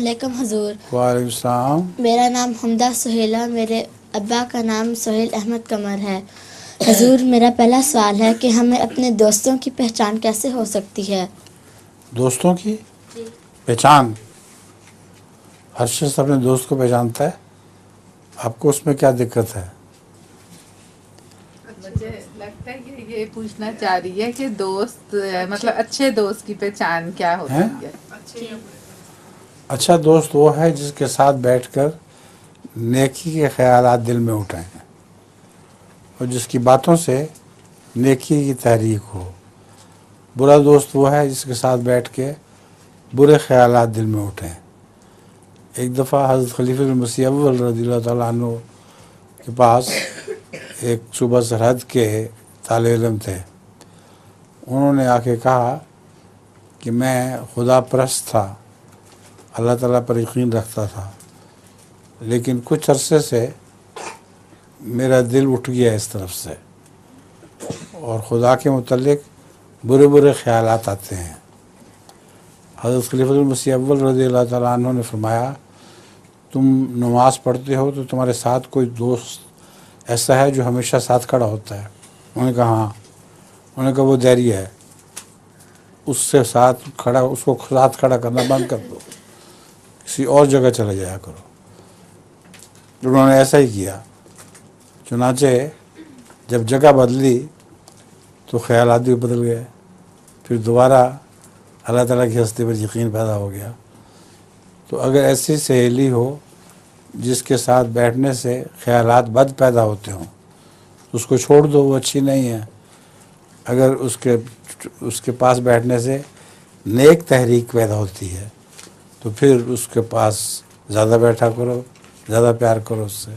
علیکم حضور. وعلیکم السلام. میرا نام حمدہ سہیلہ، میرے ابا کا نام سہیل احمد قمر ہے. حضور، میرا پہلا سوال ہے کہ ہمیں اپنے دوستوں کی پہچان کیسے ہو سکتی ہے؟ دوستوں کی پہچان؟ ہر شخص اپنے دوست کو پہچانتا ہے. آپ کو اس میں کیا دقت ہے؟ مجھے لگتا ہے کہ یہ پوچھنا چاہ رہی ہے کہ دوست مطلب اچھے دوست کی پہچان کیا ہوتی ہے. اچھا دوست وہ ہے جس کے ساتھ بیٹھ کر نیکی کے خیالات دل میں اٹھائیں اور جس کی باتوں سے نیکی کی تحریک ہو. برا دوست وہ ہے جس کے ساتھ بیٹھ کے برے خیالات دل میں اٹھیں. ایک دفعہ حضرت خلیفہ المسیح اول رضی اللہ تعالیٰ عنہ کے پاس ایک صوبہ سرحد کے طالب علم تھے. انہوں نے آ کے کہا کہ میں خدا پرست تھا، اللہ تعالیٰ پر یقین رکھتا تھا، لیکن کچھ عرصے سے میرا دل اٹھ گیا اس طرف سے اور خدا کے متعلق برے برے خیالات آتے ہیں. حضرت خلیفہ المسیح اول رضی اللہ تعالیٰ عنہ نے فرمایا، تم نماز پڑھتے ہو تو تمہارے ساتھ کوئی دوست ایسا ہے جو ہمیشہ ساتھ کھڑا ہوتا ہے؟ انہوں نے کہا ہاں. انہوں نے کہا وہ دیری ہے، اس سے ساتھ کھڑا، اس کو ساتھ کھڑا کرنا بند کر دو، کسی اور جگہ چلے جایا کرو. انہوں نے ایسا ہی کیا. چنانچہ جب جگہ بدلی تو خیالات بھی بدل گئے. پھر دوبارہ اللہ تعالیٰ کی ہستی پر یقین پیدا ہو گیا. تو اگر ایسی سہیلی ہو جس کے ساتھ بیٹھنے سے خیالات بد پیدا ہوتے ہوں تو اس کو چھوڑ دو، وہ اچھی نہیں ہے. اگر اس کے پاس بیٹھنے سے نیک تحریک پیدا ہوتی ہے تو پھر اس کے پاس زیادہ بیٹھا کرو، زیادہ پیار کرو اس سے.